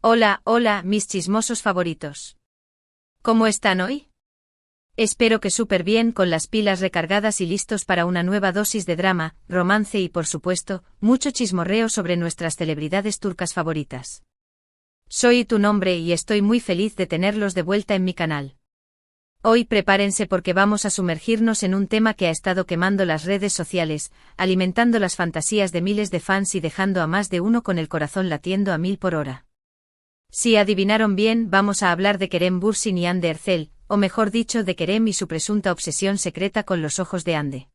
Hola, hola, mis chismosos favoritos. ¿Cómo están hoy? Espero que súper bien, con las pilas recargadas y listos para una nueva dosis de drama, romance y, por supuesto, mucho chismorreo sobre nuestras celebridades turcas favoritas. Soy tu nombre y estoy muy feliz de tenerlos de vuelta en mi canal. Hoy prepárense porque vamos a sumergirnos en un tema que ha estado quemando las redes sociales, alimentando las fantasías de miles de fans y dejando a más de uno con el corazón latiendo a 1000 por hora. Si adivinaron bien, vamos a hablar de Kerem Bürsin y Hande Erçel, o mejor dicho, de Kerem y su presunta obsesión secreta con los ojos de Hande.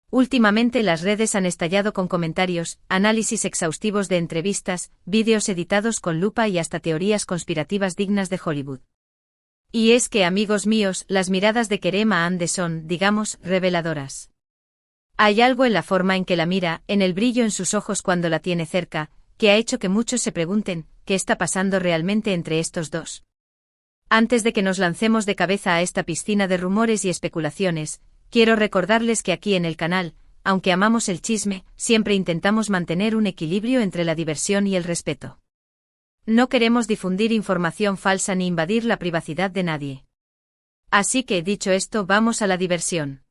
Últimamente las redes han estallado con comentarios, análisis exhaustivos de entrevistas, vídeos editados con lupa y hasta teorías conspirativas dignas de Hollywood. Y es que, amigos míos, las miradas de Kerem a Hande son, digamos, reveladoras. Hay algo en la forma en que la mira, en el brillo en sus ojos cuando la tiene cerca, que ha hecho que muchos se pregunten, ¿qué está pasando realmente entre estos dos? Antes de que nos lancemos de cabeza a esta piscina de rumores y especulaciones, quiero recordarles que aquí en el canal, aunque amamos el chisme, siempre intentamos mantener un equilibrio entre la diversión y el respeto. No queremos difundir información falsa ni invadir la privacidad de nadie. Así que, dicho esto, vamos a la diversión.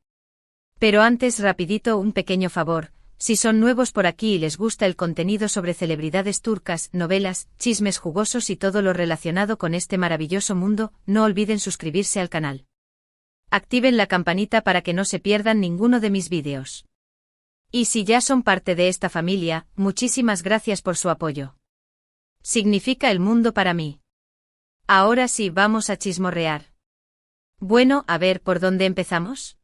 Pero antes, rapidito, un pequeño favor. Si son nuevos por aquí y les gusta el contenido sobre celebridades turcas, novelas, chismes jugosos y todo lo relacionado con este maravilloso mundo, no olviden suscribirse al canal. Activen la campanita para que no se pierdan ninguno de mis vídeos. Y si ya son parte de esta familia, muchísimas gracias por su apoyo. Significa el mundo para mí. Ahora sí, vamos a chismorrear. Bueno, a ver, ¿por dónde empezamos?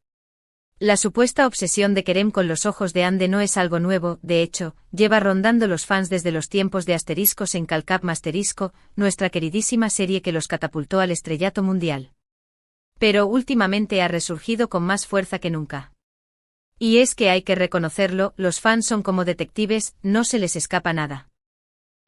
La supuesta obsesión de Kerem con los ojos de Hande no es algo nuevo, de hecho, lleva rondando los fans desde los tiempos de Asteriscos en Kalkap Masterisco, nuestra queridísima serie que los catapultó al estrellato mundial. Pero últimamente ha resurgido con más fuerza que nunca. Y es que hay que reconocerlo, los fans son como detectives, no se les escapa nada.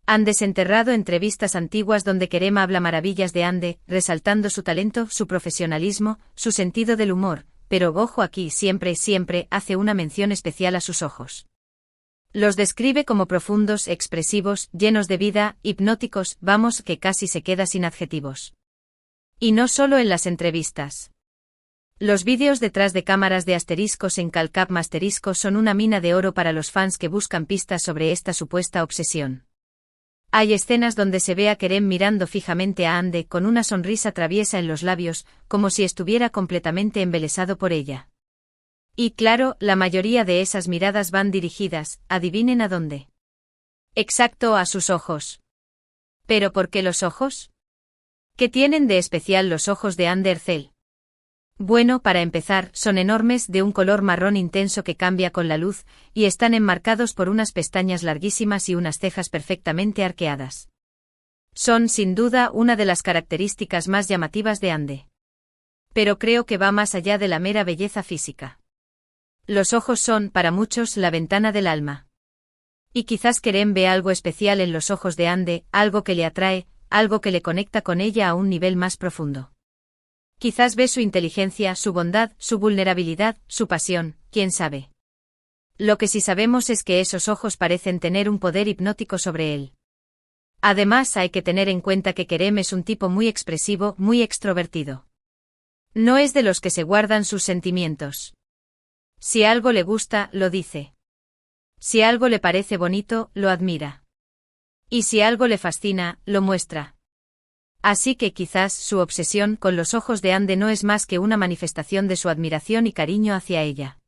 Han desenterrado entrevistas antiguas donde Kerem habla maravillas de Hande, resaltando su talento, su profesionalismo, su sentido del humor. Pero ojo, aquí siempre hace una mención especial a sus ojos. Los describe como profundos, expresivos, llenos de vida, hipnóticos, vamos, que casi se queda sin adjetivos. Y no solo en las entrevistas. Los vídeos detrás de cámaras de Asteriscos en Kalkap Masterisco son una mina de oro para los fans que buscan pistas sobre esta supuesta obsesión. Hay escenas donde se ve a Kerem mirando fijamente a Hande con una sonrisa traviesa en los labios, como si estuviera completamente embelesado por ella. Y claro, la mayoría de esas miradas van dirigidas, adivinen a dónde. Exacto, a sus ojos. ¿Pero por qué los ojos? ¿Qué tienen de especial los ojos de Hande Erçel? Bueno, para empezar, son enormes, de un color marrón intenso que cambia con la luz, y están enmarcados por unas pestañas larguísimas y unas cejas perfectamente arqueadas. Son, sin duda, una de las características más llamativas de Hande. Pero creo que va más allá de la mera belleza física. Los ojos son, para muchos, la ventana del alma. Y quizás Kerem ve algo especial en los ojos de Hande, algo que le atrae, algo que le conecta con ella a un nivel más profundo. Quizás ve su inteligencia, su bondad, su vulnerabilidad, su pasión, quién sabe. Lo que sí sabemos es que esos ojos parecen tener un poder hipnótico sobre él. Además, hay que tener en cuenta que Kerem es un tipo muy expresivo, muy extrovertido. No es de los que se guardan sus sentimientos. Si algo le gusta, lo dice. Si algo le parece bonito, lo admira. Y si algo le fascina, lo muestra. Así que quizás su obsesión con los ojos de Hande no es más que una manifestación de su admiración y cariño hacia ella.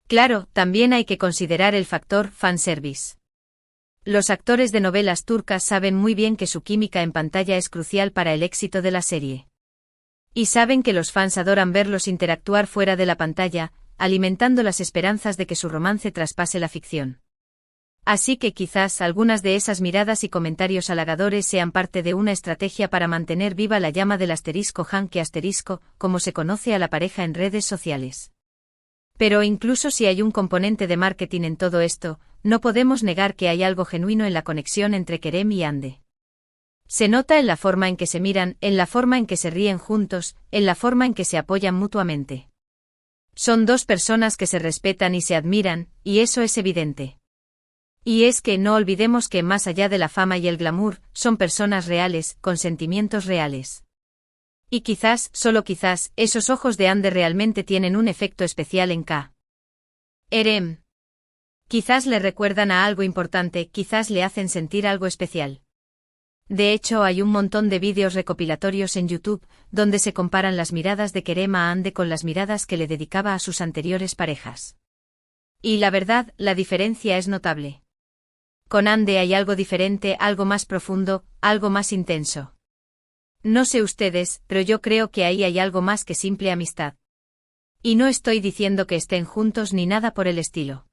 Claro, también hay que considerar el factor fanservice. Los actores de novelas turcas saben muy bien que su química en pantalla es crucial para el éxito de la serie. Y saben que los fans adoran verlos interactuar fuera de la pantalla, alimentando las esperanzas de que su romance traspase la ficción. Así que quizás algunas de esas miradas y comentarios halagadores sean parte de una estrategia para mantener viva la llama del asterisco Hanke asterisco, como se conoce a la pareja en redes sociales. Pero incluso si hay un componente de marketing en todo esto, no podemos negar que hay algo genuino en la conexión entre Kerem y Hande. Se nota en la forma en que se miran, en la forma en que se ríen juntos, en la forma en que se apoyan mutuamente. Son dos personas que se respetan y se admiran, y eso es evidente. Y es que no olvidemos que más allá de la fama y el glamour, son personas reales, con sentimientos reales. Y quizás, solo quizás, esos ojos de Ande realmente tienen un efecto especial en Kerem. Quizás le recuerdan a algo importante, quizás le hacen sentir algo especial. De hecho, hay un montón de vídeos recopilatorios en YouTube, donde se comparan las miradas de Kerem a Ande con las miradas que le dedicaba a sus anteriores parejas. Y la verdad, la diferencia es notable. Con Ande hay algo diferente, algo más profundo, algo más intenso. No sé ustedes, pero yo creo que ahí hay algo más que simple amistad. Y no estoy diciendo que estén juntos ni nada por el estilo.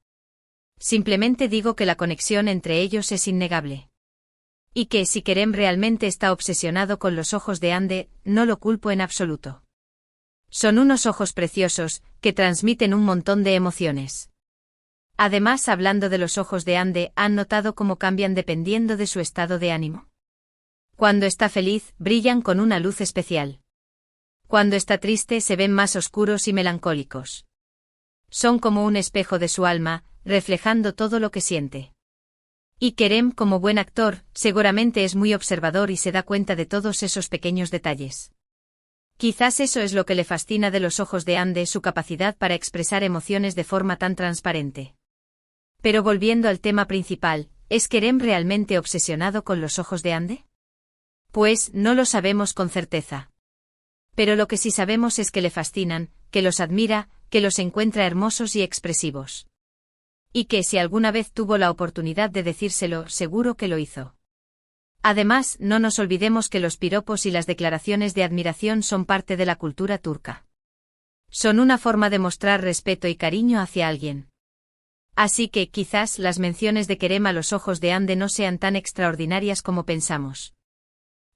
Simplemente digo que la conexión entre ellos es innegable. Y que si Kerem realmente está obsesionado con los ojos de Ande, no lo culpo en absoluto. Son unos ojos preciosos, que transmiten un montón de emociones. Además, hablando de los ojos de Ande, ¿han notado cómo cambian dependiendo de su estado de ánimo? Cuando está feliz, brillan con una luz especial. Cuando está triste, se ven más oscuros y melancólicos. Son como un espejo de su alma, reflejando todo lo que siente. Y Kerem, como buen actor, seguramente es muy observador y se da cuenta de todos esos pequeños detalles. Quizás eso es lo que le fascina de los ojos de Ande, su capacidad para expresar emociones de forma tan transparente. Pero volviendo al tema principal, ¿es Kerem realmente obsesionado con los ojos de Ande? Pues, no lo sabemos con certeza. Pero lo que sí sabemos es que le fascinan, que los admira, que los encuentra hermosos y expresivos. Y que si alguna vez tuvo la oportunidad de decírselo, seguro que lo hizo. Además, no nos olvidemos que los piropos y las declaraciones de admiración son parte de la cultura turca. Son una forma de mostrar respeto y cariño hacia alguien. Así que, quizás, las menciones de Kerem a los ojos de Ande no sean tan extraordinarias como pensamos.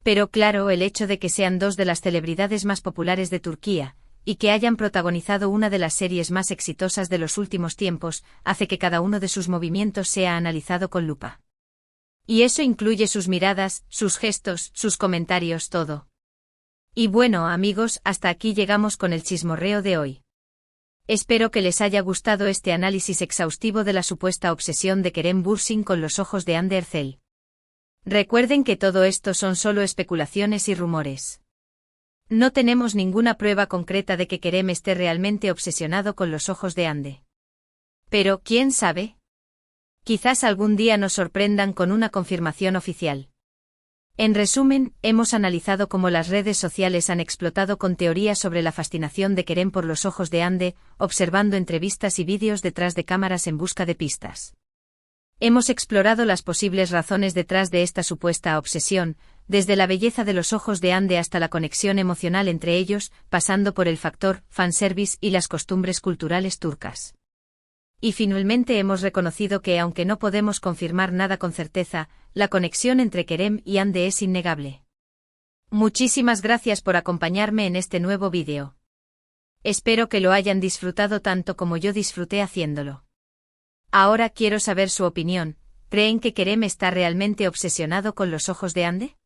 Pero claro, el hecho de que sean dos de las celebridades más populares de Turquía, y que hayan protagonizado una de las series más exitosas de los últimos tiempos, hace que cada uno de sus movimientos sea analizado con lupa. Y eso incluye sus miradas, sus gestos, sus comentarios, todo. Y bueno, amigos, hasta aquí llegamos con el chismorreo de hoy. Espero que les haya gustado este análisis exhaustivo de la supuesta obsesión de Kerem Bürsin con los ojos de Hande Erçel. Recuerden que todo esto son solo especulaciones y rumores. No tenemos ninguna prueba concreta de que Kerem esté realmente obsesionado con los ojos de Hande. Pero, ¿quién sabe? Quizás algún día nos sorprendan con una confirmación oficial. En resumen, hemos analizado cómo las redes sociales han explotado con teorías sobre la fascinación de Kerem por los ojos de Hande, observando entrevistas y vídeos detrás de cámaras en busca de pistas. Hemos explorado las posibles razones detrás de esta supuesta obsesión, desde la belleza de los ojos de Hande hasta la conexión emocional entre ellos, pasando por el factor fanservice y las costumbres culturales turcas. Y finalmente hemos reconocido que, aunque no podemos confirmar nada con certeza, la conexión entre Kerem y Hande es innegable. Muchísimas gracias por acompañarme en este nuevo vídeo. Espero que lo hayan disfrutado tanto como yo disfruté haciéndolo. Ahora quiero saber su opinión. ¿Creen que Kerem está realmente obsesionado con los ojos de Hande?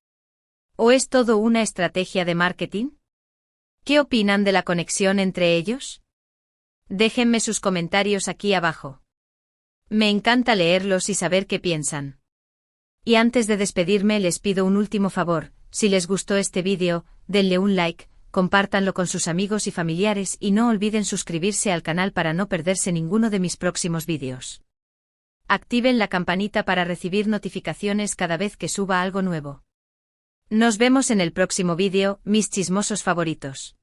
¿O es todo una estrategia de marketing? ¿Qué opinan de la conexión entre ellos? Déjenme sus comentarios aquí abajo. Me encanta leerlos y saber qué piensan. Y antes de despedirme les pido un último favor, si les gustó este vídeo, denle un like, compártanlo con sus amigos y familiares y no olviden suscribirse al canal para no perderse ninguno de mis próximos vídeos. Activen la campanita para recibir notificaciones cada vez que suba algo nuevo. Nos vemos en el próximo vídeo, mis chismosos favoritos.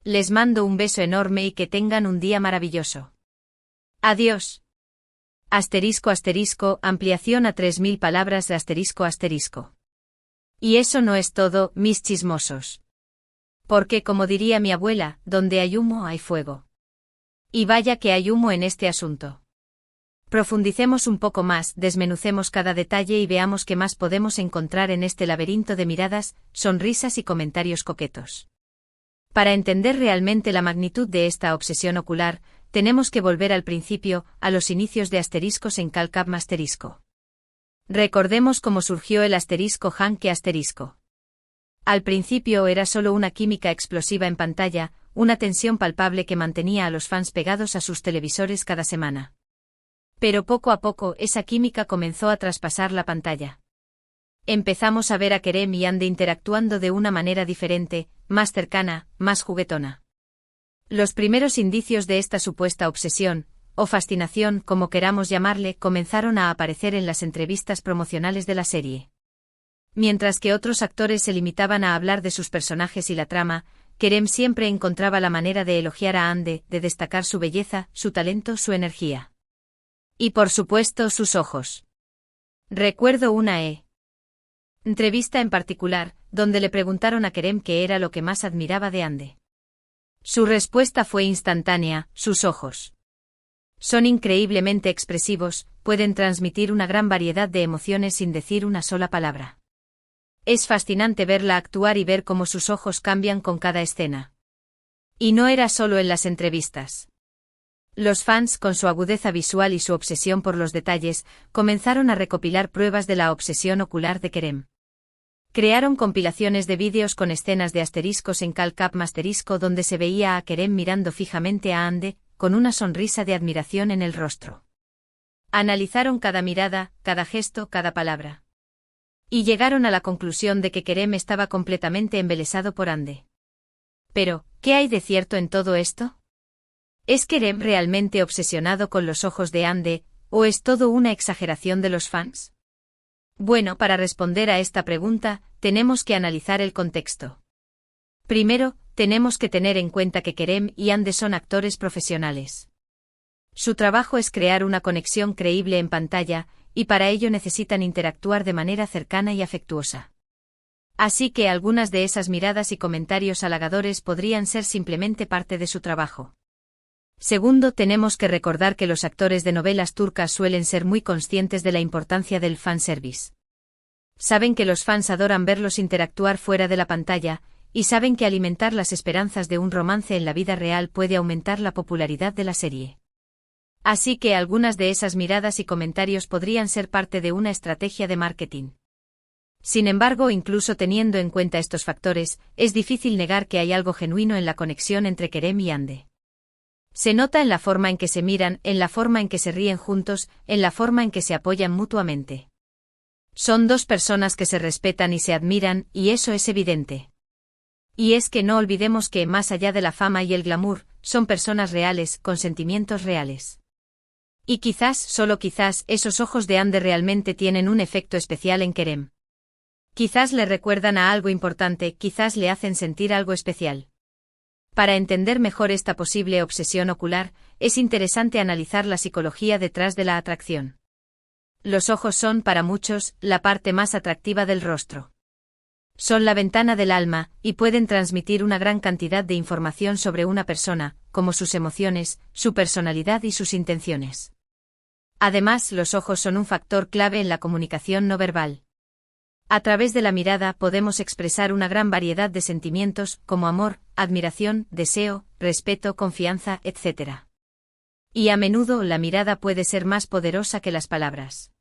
Les mando un beso enorme y que tengan un día maravilloso. Adiós. ***, ampliación a 3000 palabras de ***. Y eso no es todo, mis chismosos. Porque como diría mi abuela, donde hay humo hay fuego. Y vaya que hay humo en este asunto. Profundicemos un poco más, desmenucemos cada detalle y veamos qué más podemos encontrar en este laberinto de miradas, sonrisas y comentarios coquetos. Para entender realmente la magnitud de esta obsesión ocular, tenemos que volver al principio, a los inicios de asteriscos en Calcap asterisco. Recordemos cómo surgió el asterisco Hanke asterisco. Al principio era solo una química explosiva en pantalla, una tensión palpable que mantenía a los fans pegados a sus televisores cada semana. Pero poco a poco esa química comenzó a traspasar la pantalla. Empezamos a ver a Kerem y Ande interactuando de una manera diferente, más cercana, más juguetona. Los primeros indicios de esta supuesta obsesión, o fascinación, como queramos llamarle, comenzaron a aparecer en las entrevistas promocionales de la serie. Mientras que otros actores se limitaban a hablar de sus personajes y la trama, Kerem siempre encontraba la manera de elogiar a Ande, de destacar su belleza, su talento, su energía. Y por supuesto sus ojos. Recuerdo una entrevista en particular, donde le preguntaron a Kerem qué era lo que más admiraba de Ande. Su respuesta fue instantánea: sus ojos. Son increíblemente expresivos, pueden transmitir una gran variedad de emociones sin decir una sola palabra. Es fascinante verla actuar y ver cómo sus ojos cambian con cada escena. Y no era solo en las entrevistas. Los fans, con su agudeza visual y su obsesión por los detalles, comenzaron a recopilar pruebas de la obsesión ocular de Kerem. Crearon compilaciones de vídeos con escenas de asteriscos en CalCap Masterisco donde se veía a Kerem mirando fijamente a Ande, con una sonrisa de admiración en el rostro. Analizaron cada mirada, cada gesto, cada palabra. Y llegaron a la conclusión de que Kerem estaba completamente embelesado por Ande. Pero, ¿qué hay de cierto en todo esto? ¿Es Kerem realmente obsesionado con los ojos de Ande, o es todo una exageración de los fans? Bueno, para responder a esta pregunta, tenemos que analizar el contexto. Primero, tenemos que tener en cuenta que Kerem y Ande son actores profesionales. Su trabajo es crear una conexión creíble en pantalla, y para ello necesitan interactuar de manera cercana y afectuosa. Así que algunas de esas miradas y comentarios halagadores podrían ser simplemente parte de su trabajo. Segundo, tenemos que recordar que los actores de novelas turcas suelen ser muy conscientes de la importancia del fanservice. Saben que los fans adoran verlos interactuar fuera de la pantalla, y saben que alimentar las esperanzas de un romance en la vida real puede aumentar la popularidad de la serie. Así que algunas de esas miradas y comentarios podrían ser parte de una estrategia de marketing. Sin embargo, incluso teniendo en cuenta estos factores, es difícil negar que hay algo genuino en la conexión entre Kerem y Ande. Se nota en la forma en que se miran, en la forma en que se ríen juntos, en la forma en que se apoyan mutuamente. Son dos personas que se respetan y se admiran, y eso es evidente. Y es que no olvidemos que, más allá de la fama y el glamour, son personas reales, con sentimientos reales. Y quizás, solo quizás, esos ojos de Ande realmente tienen un efecto especial en Kerem. Quizás le recuerdan a algo importante, quizás le hacen sentir algo especial. Para entender mejor esta posible obsesión ocular, es interesante analizar la psicología detrás de la atracción. Los ojos son, para muchos, la parte más atractiva del rostro. Son la ventana del alma, y pueden transmitir una gran cantidad de información sobre una persona, como sus emociones, su personalidad y sus intenciones. Además, los ojos son un factor clave en la comunicación no verbal. A través de la mirada podemos expresar una gran variedad de sentimientos, como amor, admiración, deseo, respeto, confianza, etc. Y a menudo la mirada puede ser más poderosa que las palabras.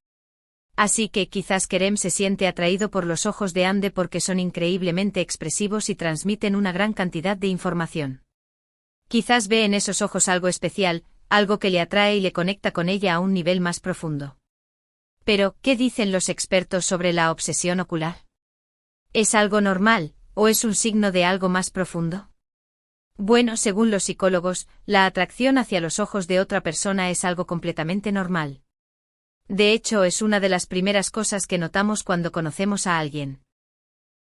Así que quizás Kerem se siente atraído por los ojos de Ande porque son increíblemente expresivos y transmiten una gran cantidad de información. Quizás ve en esos ojos algo especial, algo que le atrae y le conecta con ella a un nivel más profundo. Pero, ¿qué dicen los expertos sobre la obsesión ocular? ¿Es algo normal, o es un signo de algo más profundo? Bueno, según los psicólogos, la atracción hacia los ojos de otra persona es algo completamente normal. De hecho, es una de las primeras cosas que notamos cuando conocemos a alguien.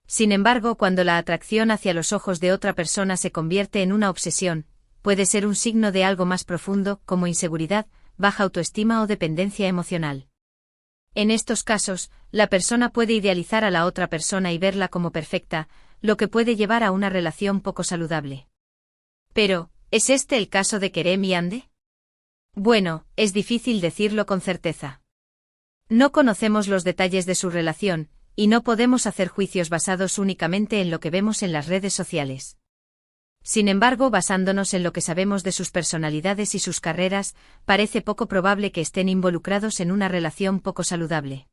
Sin embargo, cuando la atracción hacia los ojos de otra persona se convierte en una obsesión, puede ser un signo de algo más profundo, como inseguridad, baja autoestima o dependencia emocional. En estos casos, la persona puede idealizar a la otra persona y verla como perfecta, lo que puede llevar a una relación poco saludable. Pero, ¿es este el caso de Kerem y Ande? Bueno, es difícil decirlo con certeza. No conocemos los detalles de su relación, y no podemos hacer juicios basados únicamente en lo que vemos en las redes sociales. Sin embargo, basándonos en lo que sabemos de sus personalidades y sus carreras, parece poco probable que estén involucrados en una relación poco saludable.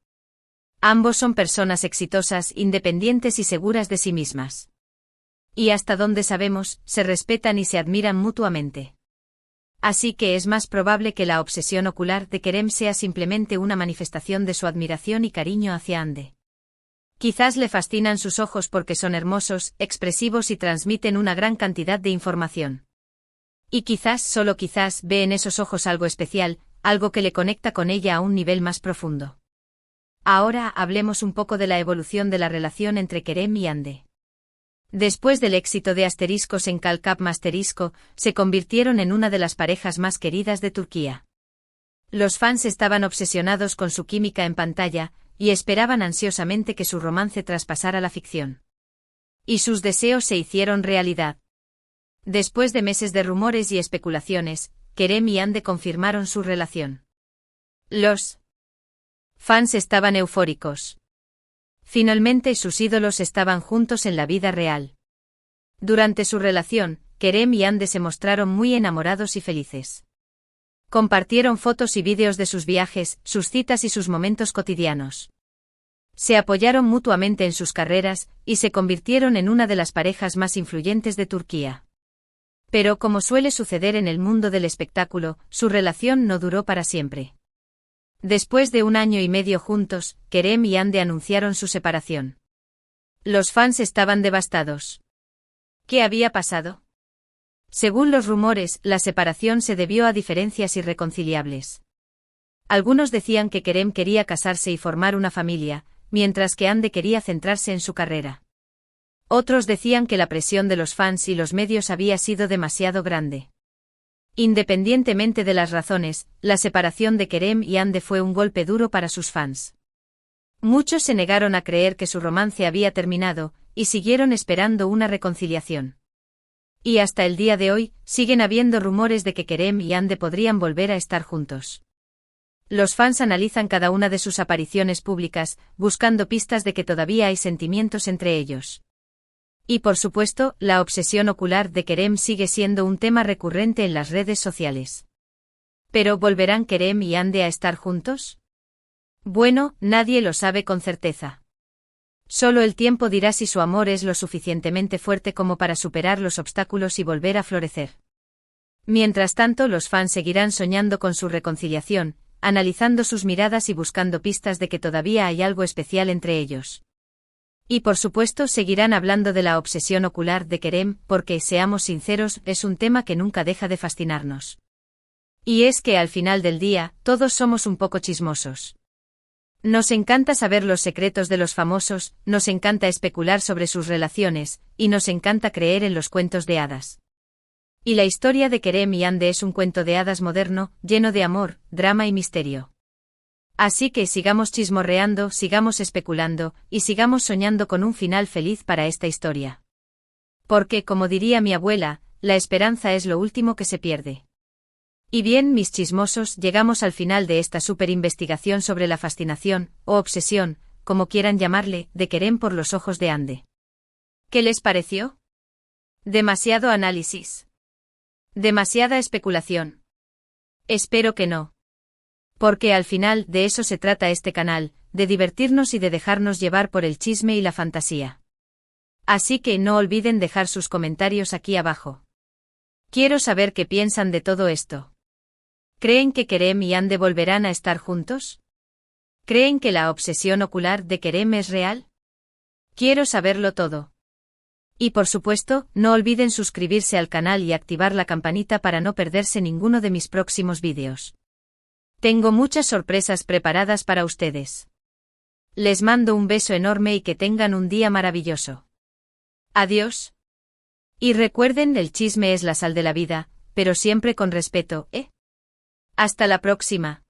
Ambos son personas exitosas, independientes y seguras de sí mismas. Y hasta donde sabemos, se respetan y se admiran mutuamente. Así que es más probable que la obsesión ocular de Kerem sea simplemente una manifestación de su admiración y cariño hacia Hande. Quizás le fascinan sus ojos porque son hermosos, expresivos y transmiten una gran cantidad de información. Y quizás, solo quizás, ve en esos ojos algo especial, algo que le conecta con ella a un nivel más profundo. Ahora hablemos un poco de la evolución de la relación entre Kerem y Hande. Después del éxito de Asteriscos en Kalkap Masterisco, se convirtieron en una de las parejas más queridas de Turquía. Los fans estaban obsesionados con su química en pantalla, y esperaban ansiosamente que su romance traspasara la ficción. Y sus deseos se hicieron realidad. Después de meses de rumores y especulaciones, Kerem y Hande confirmaron su relación. Los fans estaban eufóricos. Finalmente sus ídolos estaban juntos en la vida real. Durante su relación, Kerem y Hande se mostraron muy enamorados y felices. Compartieron fotos y vídeos de sus viajes, sus citas y sus momentos cotidianos. Se apoyaron mutuamente en sus carreras, y se convirtieron en una de las parejas más influyentes de Turquía. Pero como suele suceder en el mundo del espectáculo, su relación no duró para siempre. Después de 1 año y medio juntos, Kerem y Hande anunciaron su separación. Los fans estaban devastados. ¿Qué había pasado? Según los rumores, la separación se debió a diferencias irreconciliables. Algunos decían que Kerem quería casarse y formar una familia, mientras que Hande quería centrarse en su carrera. Otros decían que la presión de los fans y los medios había sido demasiado grande. Independientemente de las razones, la separación de Kerem y Hande fue un golpe duro para sus fans. Muchos se negaron a creer que su romance había terminado, y siguieron esperando una reconciliación. Y hasta el día de hoy, siguen habiendo rumores de que Kerem y Hande podrían volver a estar juntos. Los fans analizan cada una de sus apariciones públicas, buscando pistas de que todavía hay sentimientos entre ellos. Y por supuesto, la obsesión ocular de Kerem sigue siendo un tema recurrente en las redes sociales. ¿Pero volverán Kerem y Hande a estar juntos? Bueno, nadie lo sabe con certeza. Solo el tiempo dirá si su amor es lo suficientemente fuerte como para superar los obstáculos y volver a florecer. Mientras tanto, los fans seguirán soñando con su reconciliación, analizando sus miradas y buscando pistas de que todavía hay algo especial entre ellos. Y por supuesto seguirán hablando de la obsesión ocular de Kerem, porque, seamos sinceros, es un tema que nunca deja de fascinarnos. Y es que al final del día, todos somos un poco chismosos. Nos encanta saber los secretos de los famosos, nos encanta especular sobre sus relaciones, y nos encanta creer en los cuentos de hadas. Y la historia de Kerem y Hande es un cuento de hadas moderno, lleno de amor, drama y misterio. Así que sigamos chismorreando, sigamos especulando, y sigamos soñando con un final feliz para esta historia. Porque, como diría mi abuela, la esperanza es lo último que se pierde. Y bien, mis chismosos, llegamos al final de esta súper investigación sobre la fascinación, o obsesión, como quieran llamarle, de Kerem por los ojos de Hande. ¿Qué les pareció? ¿Demasiado análisis? ¿Demasiada especulación? Espero que no. Porque al final, de eso se trata este canal, de divertirnos y de dejarnos llevar por el chisme y la fantasía. Así que no olviden dejar sus comentarios aquí abajo. Quiero saber qué piensan de todo esto. ¿Creen que Kerem y Hande volverán a estar juntos? ¿Creen que la obsesión ocular de Kerem es real? Quiero saberlo todo. Y por supuesto, no olviden suscribirse al canal y activar la campanita para no perderse ninguno de mis próximos vídeos. Tengo muchas sorpresas preparadas para ustedes. Les mando un beso enorme y que tengan un día maravilloso. Adiós. Y recuerden, el chisme es la sal de la vida, pero siempre con respeto, ¿eh? Hasta la próxima.